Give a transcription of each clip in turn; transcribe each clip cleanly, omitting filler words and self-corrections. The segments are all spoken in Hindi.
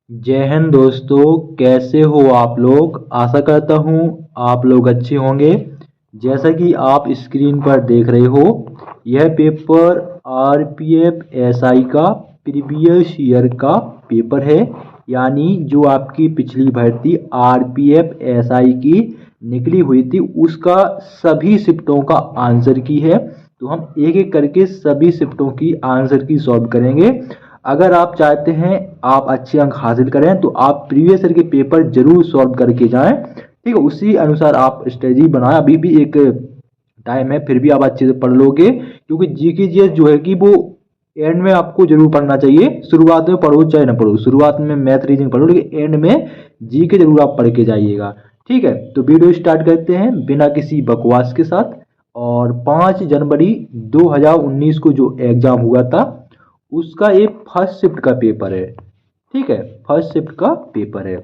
जय हिंद दोस्तों। कैसे हो आप लोग? आशा करता हूँ आप लोग अच्छे होंगे। जैसा कि आप स्क्रीन पर देख रहे हो, यह पेपर आरपीएफ एसआई का प्रीवियस ईयर का पेपर है। यानी जो आपकी पिछली भर्ती आरपीएफ एसआई की निकली हुई थी उसका सभी शिफ्टों का आंसर की है। तो हम एक एक करके सभी शिफ्टों की आंसर की सॉल्व करेंगे। अगर आप चाहते हैं आप अच्छे अंक हासिल करें तो आप प्रीवियस ईयर के पेपर जरूर सॉल्व करके जाएं। ठीक है, उसी अनुसार आप स्ट्रेटजी बनाएं। अभी भी एक टाइम है, फिर भी आप अच्छे से पढ़ लोगे, क्योंकि जीके जीएस जो है कि वो एंड में आपको जरूर पढ़ना चाहिए। शुरुआत में पढ़ो चाहे ना पढ़ो, शुरुआत में मैथ रीजनिंग पढ़ो, लेकिन एंड में जीके जरूर आप पढ़ के जाइएगा। ठीक है, तो वीडियो स्टार्ट करते हैं बिना किसी बकवास के साथ। और 5 जनवरी 2019 को जो एग्जाम हुआ था उसका ये फर्स्ट शिफ्ट का पेपर है। ठीक है, फर्स्ट शिफ्ट का पेपर है।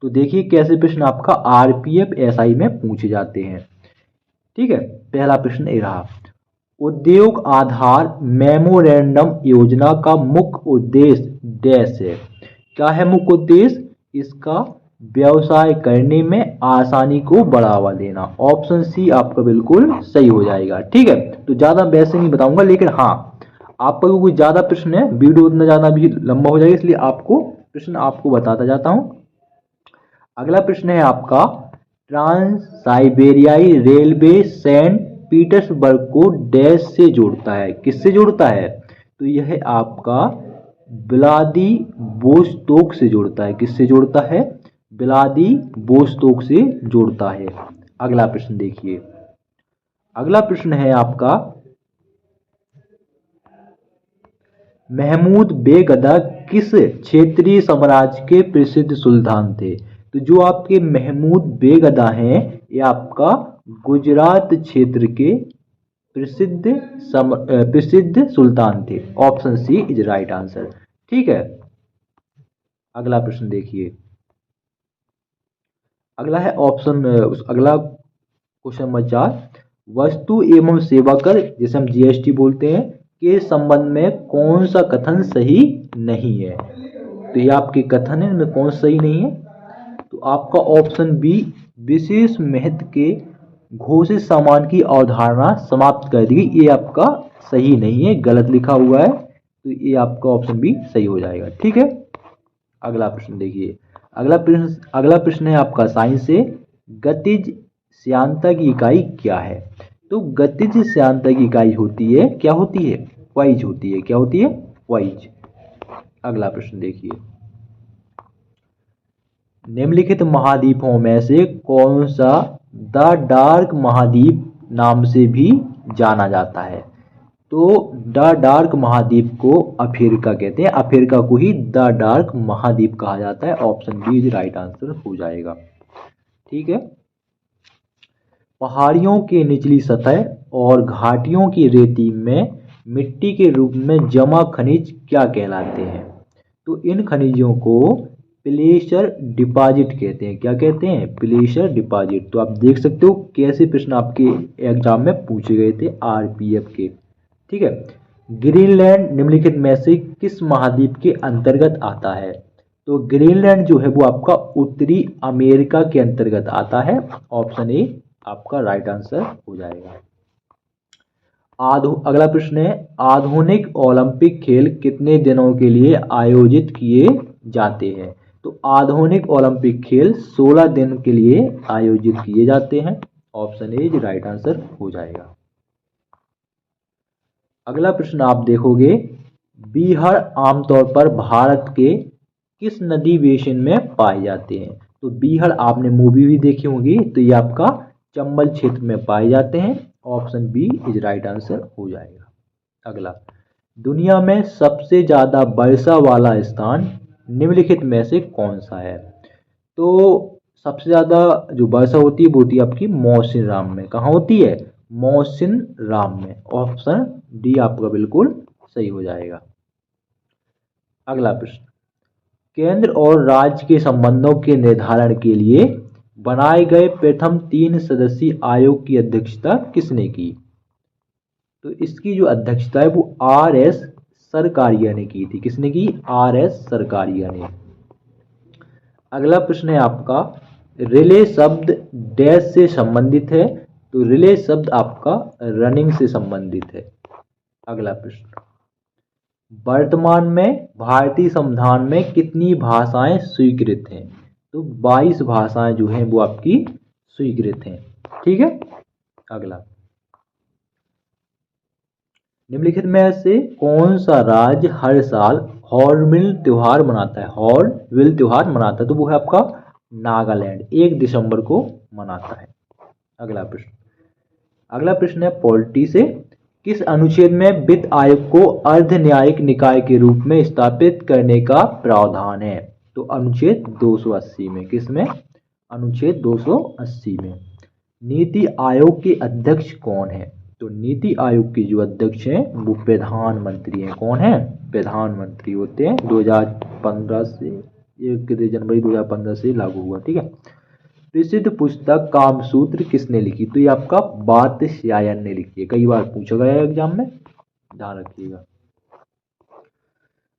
तो देखिए कैसे प्रश्न आपका आरपीएफ एसआई में पूछे जाते हैं। ठीक है, पहला प्रश्न ये रहा। उद्योग आधार मेमोरेंडम योजना का मुख्य उद्देश्य डैश है। क्या है मुख्य उद्देश्य इसका? व्यवसाय करने में आसानी को बढ़ावा देना। ऑप्शन सी आपका बिल्कुल सही हो जाएगा। ठीक है, तो ज्यादा वैसे नहीं बताऊंगा, लेकिन हाँ आपका कोई ज्यादा प्रश्न है, वीडियो उतना ज्यादा भी लंबा हो जाएगा, इसलिए आपको प्रश्न आपको बताता जाता हूं। अगला प्रश्न है आपका, ट्रांस साइबेरियाई रेलवे सेंट पीटर्सबर्ग को डैश से जोड़ता है। किससे जोड़ता है? तो यह आपका व्लादी वोस्तोक से जोड़ता है। किससे जोड़ता है? व्लादी वोस्तोक से जोड़ता है। अगला प्रश्न देखिए। अगला प्रश्न है आपका, महमूद बेगदा किस क्षेत्रीय साम्राज्य के प्रसिद्ध सुल्तान थे? तो जो आपके महमूद बेगदा हैं ये आपका गुजरात क्षेत्र के प्रसिद्ध सुल्तान थे। Option C is right answer. ठीक है, अगला प्रश्न देखिए। अगला है ऑप्शन अगला क्वेश्चन नंबर 4। वस्तु एवं सेवा कर, जिसे हम जीएसटी बोलते हैं, के संबंध में कौन सा कथन सही नहीं है? तो ये आपके कथन है, इनमें कौन सा सही नहीं है? तो आपका ऑप्शन बी, विशेष महत्व के घोषित सामान की अवधारणा समाप्त कर दी गई, ये आपका सही नहीं है, गलत लिखा हुआ है। तो ये आपका ऑप्शन बी सही हो जाएगा। ठीक है, अगला प्रश्न देखिए। अगला प्रश्न है आपका साइंस से। गतिज श्यानता की इकाई क्या है? तो गतिज श्यानता की इकाई होती है, क्या होती है? वाइज होती है। क्या होती है? वाइज। अगला प्रश्न देखिए। निम्नलिखित महाद्वीपों में से कौन सा द डार्क महाद्वीप नाम से भी जाना जाता है? तो द डार्क महाद्वीप को अफ्रीका कहते हैं। अफ्रीका को ही द डार्क महाद्वीप कहा जाता है। Option B is right answer हो जाएगा। ठीक है, पहाड़ियों की निचली सतह और घाटियों की रेती में मिट्टी के रूप में जमा खनिज क्या कहलाते हैं? तो इन खनिजों को प्लेसर डिपॉजिट कहते हैं। क्या कहते हैं? प्लेसर डिपॉजिट। तो आप देख सकते हो कैसे प्रश्न आपके एग्जाम में पूछे गए थे आरपीएफ के। ठीक है, ग्रीनलैंड निम्नलिखित में से किस महाद्वीप के अंतर्गत आता है? तो ग्रीनलैंड जो है वो आपका उत्तरी अमेरिका के अंतर्गत आता है। ऑप्शन ए आपका राइट आंसर हो जाएगा। अगला प्रश्न है, आधुनिक ओलंपिक खेल कितने दिनों के लिए आयोजित किए जाते हैं? तो आधुनिक ओलंपिक खेल 16 दिन के लिए आयोजित किए जाते हैं। ऑप्शन ए राइट आंसर हो जाएगा। अगला प्रश्न आप देखोगे, बीहड़ आमतौर पर भारत के किस नदी बेसिन में पाए जाते हैं? तो बीहड़ आपने मूवी भी देखी होगी, तो ये आपका चंबल क्षेत्र में पाए जाते हैं। Option B is right answer हो जाएगा। अगला, दुनिया में सबसे ज्यादा वर्षा वाला स्थान निम्नलिखित में से कौन सा है? तो सबसे ज्यादा जो वर्षा होती है वो होती है आपकी मौसिन राम में। कहाँ होती है? मौसिन राम में। ऑप्शन डी आपका बिल्कुल सही हो जाएगा। अगला प्रश्न, केंद्र और राज्य के संबंधों के निर्धारण के लिए बनाए गए प्रथम 3 सदस्यीय आयोग की अध्यक्षता किसने की? तो इसकी जो अध्यक्षता है वो आर एस सरकारिया ने की थी। किसने की? आर एस सरकारिया ने। अगला प्रश्न है आपका, रिले शब्द डैश से संबंधित है, तो रिले शब्द आपका रनिंग से संबंधित है। अगला प्रश्न, वर्तमान में भारतीय संविधान में कितनी भाषाएं स्वीकृत हैं, तो 22 भाषाएं जो हैं वो आपकी स्वीकृत हैं। ठीक है। अगला, निम्नलिखित में से कौन सा राज्य हर साल हॉर्नबिल त्योहार मनाता है, हॉर्नबिल त्योहार मनाता है, तो वो है आपका नागालैंड, 1 दिसंबर को मनाता है। अगला प्रश्न है पॉलिटी से, किस अनुच्छेद में वित्त आयोग को अर्ध न्यायिक निकाय के रूप में स्थापित करने का प्रावधान है, तो अनुच्छेद 280 में। किसमें? अनुच्छेद 280 में। नीति आयोग के अध्यक्ष कौन है, तो नीति आयोग के जो अध्यक्ष हैं वो प्रधानमंत्री हैं। कौन है? प्रधानमंत्री होते हैं। 2015 से 1 जनवरी 2015 से लागू हुआ। ठीक है। प्रसिद्ध पुस्तक कामसूत्र किसने लिखी, तो ये आपका वात्स्यायन ने लिखी है। कई बार पूछा गया है एग्जाम में, ध्यान रखिएगा।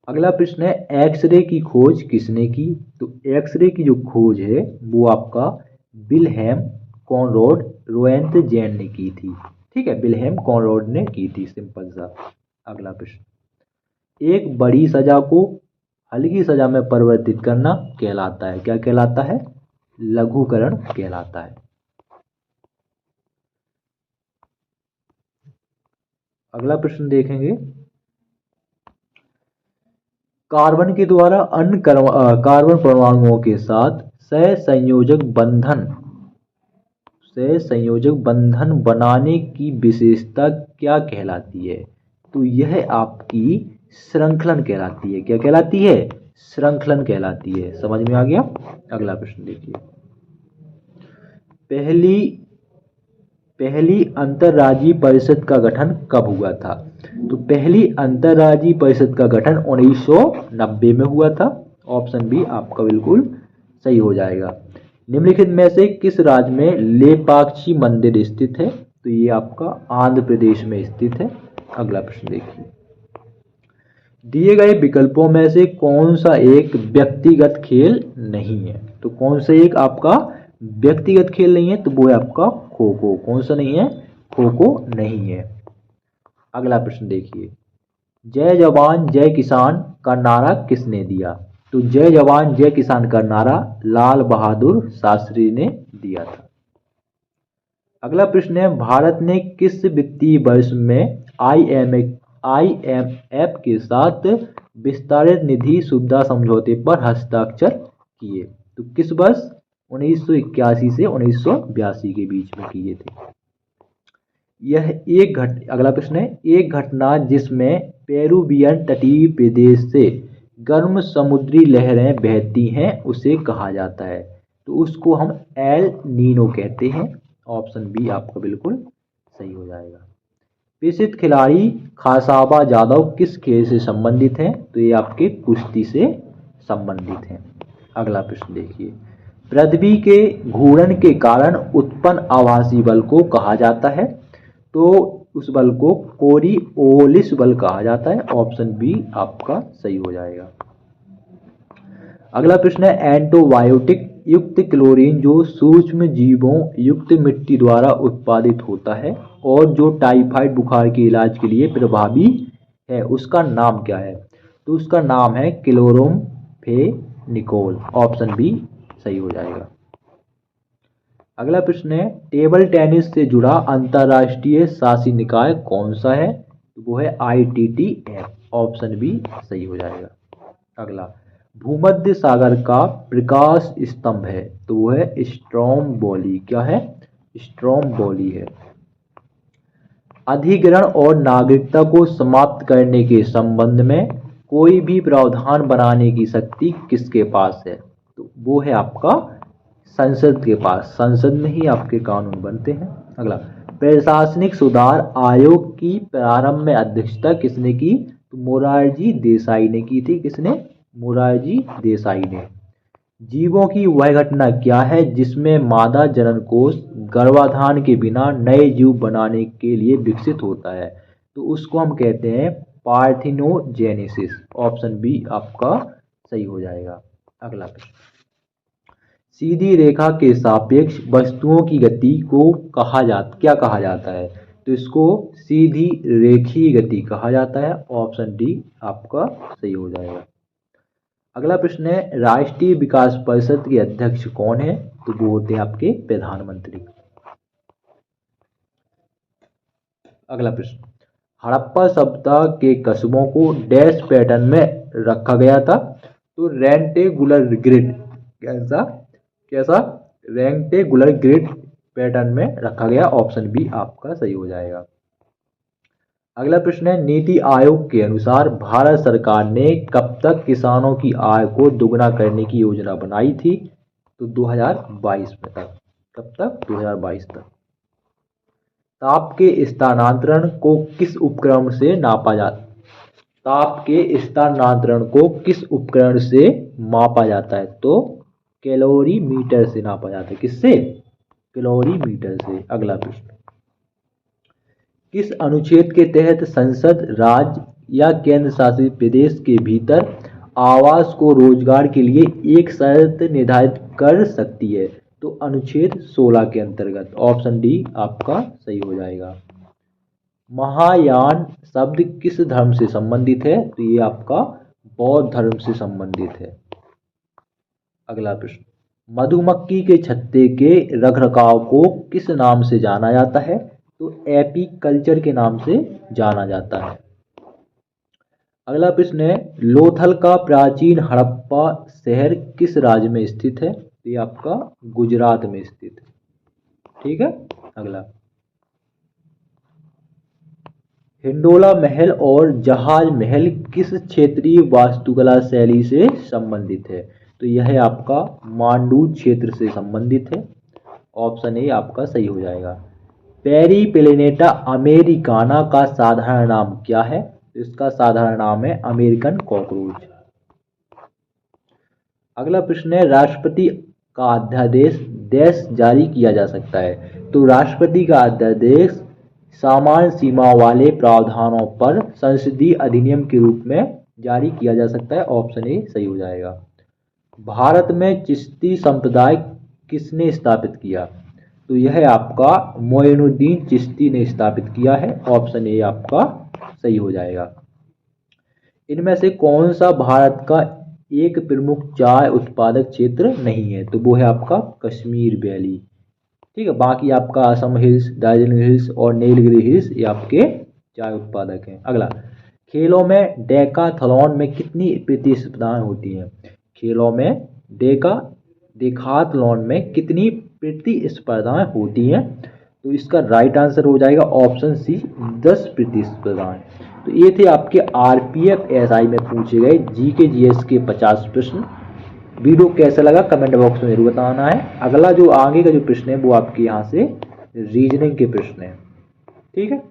अगला प्रश्न है एक्सरे की खोज किसने की, तो एक्सरे की जो खोज है वो आपका विल्हेम कॉनराड रोएंटजेन ने की थी। ठीक है, विल्हेम कॉनराड ने की थी, सिंपल सा। अगला प्रश्न, एक बड़ी सजा को हल्की सजा में परिवर्तित करना कहलाता है, क्या कहलाता है? लघुकरण कहलाता है। अगला प्रश्न देखेंगे, कार्बन के द्वारा अन्य कार्बन परमाणुओं के साथ सहसंयोजक बंधन बनाने की विशेषता क्या कहलाती है, तो यह आपकी श्रृंखलन कहलाती है। क्या कहलाती है? श्रृंखलन कहलाती है। समझ में आ गया? अगला प्रश्न देखिए, पहली अंतर्राज्यीय परिषद का गठन कब हुआ था, तो पहली अंतर्राज्यीय परिषद का गठन 1990 में हुआ था। ऑप्शन बी आपका बिल्कुल सही हो जाएगा। निम्नलिखित में से किस राज्य में लेपाक्षी मंदिर स्थित है, तो ये आपका आंध्र प्रदेश में स्थित है। अगला प्रश्न देखिए, दिए गए विकल्पों में से कौन सा एक व्यक्तिगत खेल नहीं है, तो कौन सा एक आपका व्यक्तिगत खेल नहीं है, तो वो है आपका खो खो। कौन सा नहीं है? खो खो नहीं है। अगला प्रश्न देखिए, जय जवान जय किसान का नारा किसने दिया, तो जय जवान जय किसान का नारा लाल बहादुर शास्त्री ने दिया था। अगला प्रश्न है, भारत ने किस वित्तीय वर्ष में IMF के साथ विस्तारित निधि सुविधा समझौते पर हस्ताक्षर किए, तो किस वर्ष? 1981 से 1982 के बीच में किए थे। अगला प्रश्न है, एक घटना जिसमें पेरुवियन तटीय प्रदेश से गर्म समुद्री लहरें बहती हैं उसे कहा जाता है, तो उसको हम एल नीनो कहते हैं। ऑप्शन बी आपका बिल्कुल सही हो जाएगा। प्रसिद्ध खिलाड़ी खासाबा जादव किस खेल से संबंधित हैं, तो ये आपके कुश्ती से संबंधित हैं। अगला प्रश्न देखिए, पृथ्वी के घूर्णन के कारण उत्पन्न आभासी बल को कहा जाता है, तो उस बल को कोरिओलिस बल कहा जाता है। ऑप्शन बी आपका सही हो जाएगा। अगला प्रश्न है, एंटीबायोटिक युक्त क्लोरीन जो सूक्ष्म जीवों युक्त मिट्टी द्वारा उत्पादित होता है और जो टाइफाइड बुखार के इलाज के लिए प्रभावी है, उसका नाम क्या है, तो उसका नाम है क्लोरोम्फेनिकोल। ऑप्शन बी सही हो जाएगा। अगला प्रश्न है, टेबल टेनिस से जुड़ा अंतर्राष्ट्रीय शासी निकाय कौन सा है, तो वो है ITTF। ऑप्शन बी सही हो जाएगा। अगला, भूमध्य सागर का प्रकाश स्तंभ है, तो वो है स्ट्रोम्बोली। क्या है? स्ट्रोम्बोली है। अधिग्रहण और नागरिकता को समाप्त करने के संबंध में कोई भी प्रावधान बनाने की शक्ति किसके पास है, तो वो है आपका संसद के पास। संसद में ही आपके कानून बनते हैं। अगला, प्रशासनिक सुधार आयोग की प्रारंभ में अध्यक्षता किसने की, तो मोरारजी देसाई ने की थी। किसने? मोरारजी देसाई ने। जीवों की वह घटना क्या है जिसमें मादा जननकोष गर्भाधान के बिना नए जीव बनाने के लिए विकसित होता है, तो उसको हम कहते हैं पार्थिनोजेनेसिस। ऑप्शन बी आपका सही हो जाएगा। अगला प्रश्न, सीधी रेखा के सापेक्ष वस्तुओं की गति को क्या कहा जाता है? तो इसको सीधी रेखीय गति कहा जाता है। ऑप्शन डी आपका सही हो जाएगा। अगला प्रश्न है, राष्ट्रीय विकास परिषद के अध्यक्ष कौन है? तो वो होते हैं आपके प्रधानमंत्री। अगला प्रश्न, हड़प्पा सभ्यता के कस्बों को डैश पैटर्न में रखा गया था? तो रेक्टेंगुलर ग्रिड, कैसा रेक्टेंगुलर ग्रिड पैटर्न में रखा गया। ऑप्शन बी आपका सही हो जाएगा। अगला प्रश्न है, नीति आयोग के अनुसार भारत सरकार ने कब तक किसानों की आय को दुगना करने की योजना बनाई थी? तो 2022 में तक। कब तक? 2022 तक। ताप के स्थानांतरण को किस उपकरण से नापा जाता है? ताप के स्थानांतरण को किस उपकरण से मापा जाता है? तो कैलोरीमीटर से नापा जाता है। किससे? कैलोरीमीटर से। अगला प्रश्न, किस अनुच्छेद के तहत संसद राज्य या केंद्र शासित प्रदेश के भीतर आवास को रोजगार के लिए एक शर्त निर्धारित कर सकती है? तो अनुच्छेद 16 के अंतर्गत। ऑप्शन डी आपका सही हो जाएगा। महायान शब्द किस धर्म से संबंधित है? तो ये आपका बौद्ध धर्म से संबंधित है। अगला प्रश्न, मधुमक्खी के छत्ते के रखरखाव को किस नाम से जाना जाता है? तो एपीकल्चर के नाम से जाना जाता है। अगला प्रश्न है, लोथल का प्राचीन हड़प्पा शहर किस राज्य में स्थित है? तो ये आपका गुजरात में स्थित है। ठीक है। अगला, हिंडोला महल और जहाज महल किस क्षेत्रीय वास्तुकला शैली से संबंधित है? तो यह आपका मांडू क्षेत्र से संबंधित है। ऑप्शन ए आपका सही हो जाएगा। पेरीप्लेनेटा अमेरिकाना का साधारण नाम क्या है? इसका साधारण नाम है अमेरिकन कॉकरोच। अगला प्रश्न है, राष्ट्रपति का अध्यादेश देश जारी किया जा सकता है? तो राष्ट्रपति का अध्यादेश सामान्य सीमा वाले प्रावधानों पर संसदीय अधिनियम के रूप में जारी किया जा सकता है। ऑप्शन ए सही हो जाएगा। भारत में चिश्ती संप्रदाय किसने स्थापित किया? तो यह आपका मोइनुद्दीन चिश्ती ने स्थापित किया है। ऑप्शन ए आपका सही हो जाएगा। इनमें से कौन सा भारत का एक प्रमुख चाय उत्पादक क्षेत्र नहीं है? तो वो है आपका कश्मीर वैली। ठीक है, बाकी आपका असम हिल्स, दार्जिलिंग हिल्स और नीलगिरी हिल्स ये आपके चाय उत्पादक हैं। अगला, खेलों में डेकाथलॉन में कितनी प्रतिस्पर्धाएं होती हैं? खेलों में डेकाथलॉन में कितनी प्रतिस्पर्धाएं होती हैं? तो इसका राइट आंसर हो जाएगा ऑप्शन सी 10 प्रतिस्पर्धाएं। तो ये थे आपके आरपीएफ एसआई में पूछे गए जीके जीएस के 50 प्रश्न। वीडियो कैसा लगा कमेंट बॉक्स में जरूर बताना है। अगला जो आगे का जो प्रश्न है वो आपके यहाँ से रीजनिंग के प्रश्न है। ठीक है।